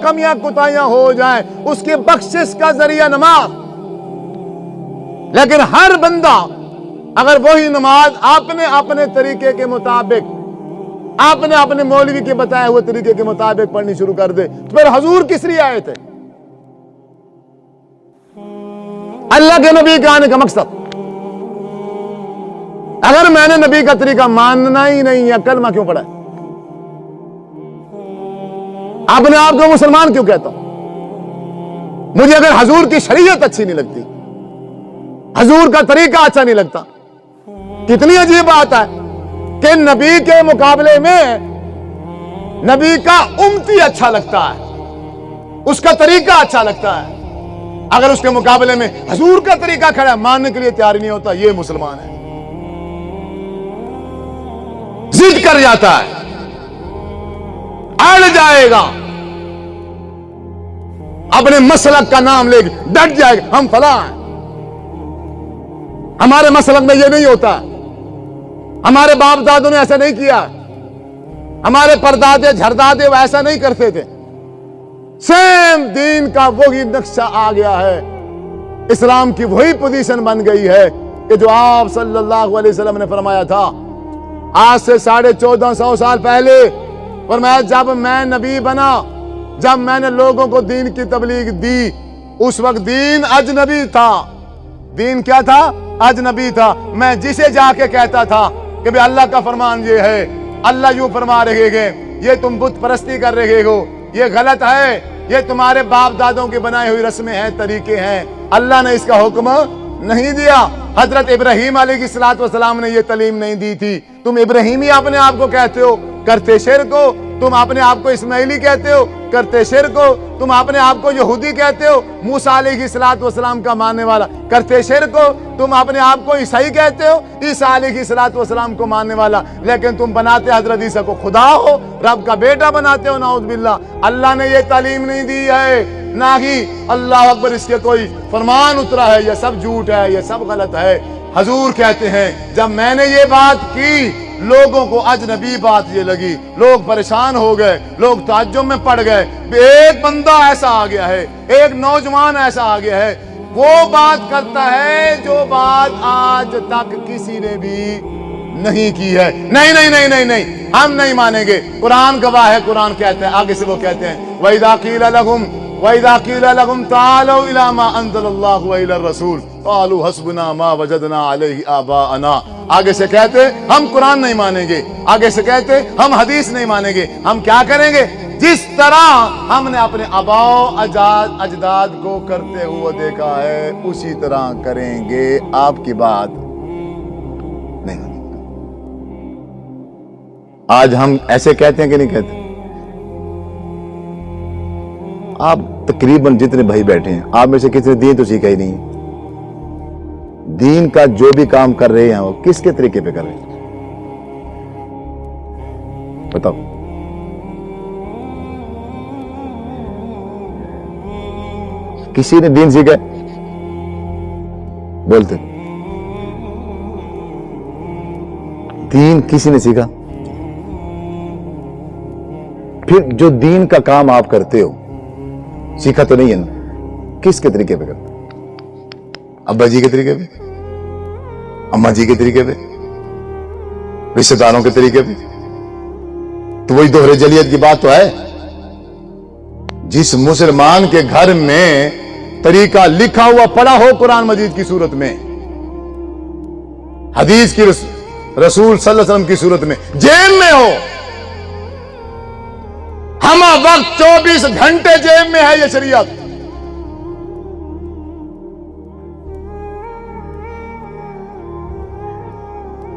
कमियां कुताहियां हो जाएं, उसकी बख्शिश का जरिया नमाज। लेकिन हर बंदा अगर वही नमाज आपने अपने तरीके के मुताबिक, आपने अपने मौलवी के बताए हुए तरीके के मुताबिक पढ़नी शुरू कर दे, तो फिर हुजूर किस लिए आए थे? अल्लाह के नबी के आने का मकसद, अगर मैंने नबी का तरीका मानना ही नहीं है, कलमा क्यों पढ़ा? अपने आप को मुसलमान क्यों कहता हूं? मुझे अगर हुजूर की शरीयत अच्छी नहीं लगती, हुजूर का तरीका अच्छा नहीं लगता, कितनी अजीब बात है कि नबी के मुकाबले में नबी का उम्मती अच्छा लगता है, उसका तरीका अच्छा लगता है, अगर उसके मुकाबले में हुजूर का तरीका खड़ा है, मानने के लिए तैयार नहीं होता, ये मुसलमान है। जिद कर जाता है, अड़ जाएगा, अपने मसलक का नाम लेके डट जाएगा, हम फलां हैं। हमारे मसलक में ये नहीं होता, हमारे बाप दादों ने ऐसा नहीं किया, हमारे परदादे झरदादे वो ऐसा नहीं करते थे। सेम दीन का वही नक्शा आ गया है, इस्लाम की वही पोजीशन बन गई है कि जो आप सल्लल्लाहु अलैहि वसल्लम ने फरमाया था आज से 1450 साल पहले। फरमाया जब मैं नबी बना, जब मैंने लोगों को दीन की तबलीग दी, उस वक्त दीन अजनबी था। दीन क्या था? अजनबी था। मैं जिसे जाके कहता था कि भाई अल्लाह का फरमान ये है, अल्लाह यूं फरमा रहे हैं, ये तुम बुत परस्ती कर रहे हो, ये गलत है, ये तुम्हारे बाप दादों की बनाई हुई रस्में हैं, तरीके हैं, अल्लाह ने इसका हुक्म नहीं दिया। हजरत इब्राहीम अलैहिस्सलाम ने ये तालीम नहीं दी थी। तुम इब्राहीमी अपने आप को कहते हो, करते शिर्क हो। तुम अपने आप को इस्माइली कहते हो, करते शिर्क हो। तुम अपने आप को यहूदी कहते हो, मूसा अलैहिस्सलाम का मानने वाला, करते शिर्क हो। तुम अपने आप को ईसाई कहते हो, ईसा अलैहिस्सलाम को मानने वाला, लेकिन तुम बनाते हजरत ईसा को खुदा हो, रब का बेटा बनाते हो, नाउज़ बिल्लाह। अल्लाह ने ये तालीम नहीं दी है, ना ही अल्लाह अकबर इसके कोई फरमान उतरा है। ये सब झूठ है, ये सब गलत है। हुजूर कहते हैं जब मैंने ये बात की, लोगों को अजनबी बात ये लगी, लोग परेशान हो गए, लोग ताज्जुब में पड़ गए। एक बंदा ऐसा आ गया है, एक नौजवान ऐसा आ गया है, वो बात करता है जो बात आज तक किसी ने भी नहीं की है। नहीं नहीं नहीं नहीं नहीं, हम नहीं मानेंगे। कुरान गवाह है, कुरान कहते हैं, आगे से वो कहते हैं वइज़ा क़ीला लहुम तालू इला मा अंज़लल्लाहु व इला रसूल क़ालू हस्बुना मा वजदना अलैहि आबाअना। आगे से कहते हम कुरान नहीं मानेंगे, आगे से कहते हम हदीस नहीं मानेंगे। हम क्या करेंगे? जिस तरह हमने अपने आबाओ अजदाद को करते हुए देखा है, उसी तरह करेंगे। आपकी बात नहीं। आज हम ऐसे कहते हैं कि नहीं कहते? आप तकरीबन जितने भाई बैठे हैं, आप में से किसी ने दीन तो सीखा ही नहीं। दीन का जो भी काम कर रहे हैं वो किसके तरीके पे कर रहे हैं? बताओ। किसी ने दीन सीखा? बोलते दीन किसी ने सीखा? फिर जो दीन का काम आप करते हो, सीखा तो नहीं है ना? किसके तरीके पे करते? अब्बा जी के तरीके पे, अम्मा जी के तरीके पे, रिश्तेदारों के तरीके पे? तो वही दोहरे जलियत की बात तो है। जिस मुसलमान के घर में तरीका लिखा हुआ पड़ा हो कुरान मजीद की सूरत में, हदीस की रसूल सल्लल्लाहु अलैहि वसल्लम की सूरत में, जेब में हो, हम वक्त 24 घंटे जेब में है ये शरीयत।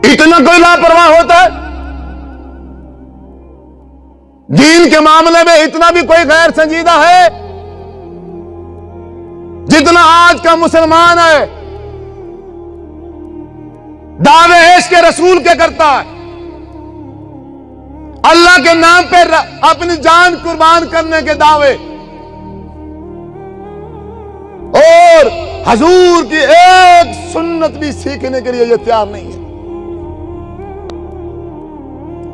इतना कोई लापरवाह होता है? दीन के मामले में इतना भी कोई गैर संजीदा है? जितना आज का मुसलमान है दावे इश्क़ के रसूल के करता है, अल्लाह के नाम पे अपनी जान कुर्बान करने के दावे, और हुजूर की एक सुन्नत भी सीखने के लिए ये तैयार नहीं है,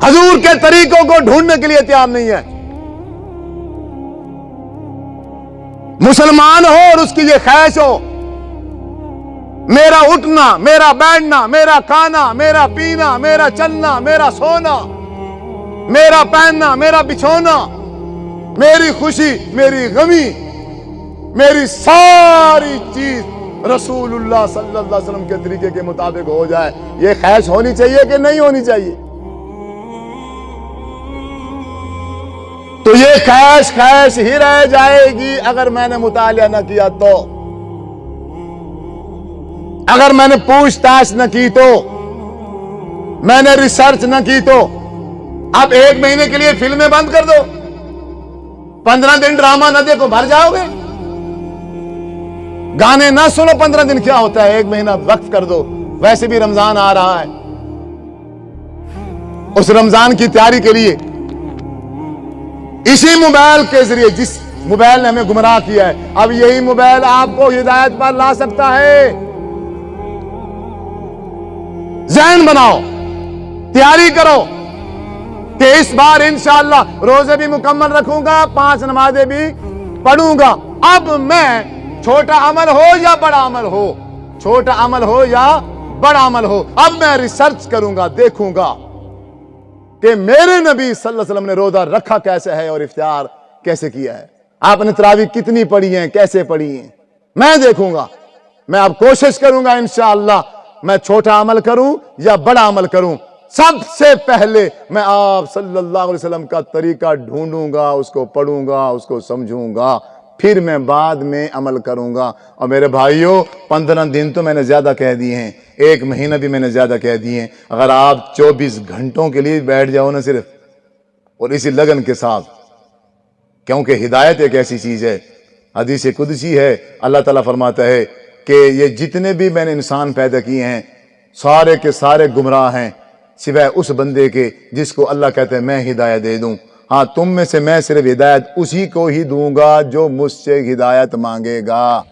हुजूर के तरीकों को ढूंढने के लिए तैयार नहीं है। मुसलमान हो और उसकी ये ख्वाहिश हो, मेरा उठना, मेरा बैठना, मेरा खाना, मेरा पीना, मेरा चलना, मेरा सोना, मेरा पहनना, मेरा बिछोना, मेरी खुशी, मेरी गमी, मेरी सारी चीज रसूलुल्लाह सल्लल्लाहु अलैहि वसल्लम के तरीके के मुताबिक हो जाए। ये ख्वाहिश होनी चाहिए कि नहीं होनी चाहिए? तो ये ख्वाहिश ही रह जाएगी अगर मैंने मुतालिया न किया तो, अगर मैंने पूछताछ न की तो, मैंने रिसर्च न की तो। अब 1 महीने के लिए फिल्में बंद कर दो, 15 दिन ड्रामा न देखो, भर जाओगे। गाने ना सुनो 15 दिन, क्या होता है? 1 महीना वक्त कर दो। वैसे भी रमजान आ रहा है, उस रमजान की तैयारी के लिए इसी मोबाइल के जरिए, जिस मोबाइल ने हमें गुमराह किया है, अब यही मोबाइल आपको हिदायत पर ला सकता है। ज़हन बनाओ, तैयारी करो कि इस बार इंशाअल्लाह रोजे भी मुकम्मल रखूंगा, 5 नमाजें भी पढ़ूंगा। अब मैं छोटा अमल हो या बड़ा अमल हो, छोटा अमल हो या बड़ा अमल हो, अब मैं रिसर्च करूंगा, देखूंगा कि मेरे नबी सल्लल्लाहु अलैहि वसल्लम ने रोजा रखा कैसे है और इफ्तार कैसे किया है। आपने तरावी कितनी पढ़ी है, कैसे पढ़ी है, मैं देखूंगा। मैं अब कोशिश करूंगा इंशाअल्लाह, मैं छोटा अमल करूं या बड़ा अमल करूं, सबसे पहले मैं आप सल्लल्लाहु अलैहि वसल्लम का तरीका ढूंढूंगा, उसको पढ़ूंगा, उसको समझूंगा, फिर मैं बाद में अमल करूंगा। और मेरे भाइयों, 15 दिन तो मैंने ज्यादा कह दिए हैं, 1 महीना भी मैंने ज्यादा कह दिए हैं। अगर आप 24 घंटों के लिए बैठ जाओ ना सिर्फ, और इसी लगन के साथ, क्योंकि हिदायत एक ऐसी चीज है, हदीस कुदसी है, अल्लाह ताला फरमाता है कि ये जितने भी मैंने इंसान पैदा किए हैं सारे के सारे गुमराह हैं, सिवाय उस बंदे के जिसको अल्लाह कहते हैं मैं हिदायत दे दूं। हाँ, तुम में से मैं सिर्फ हिदायत उसी को ही दूंगा जो मुझसे हिदायत मांगेगा।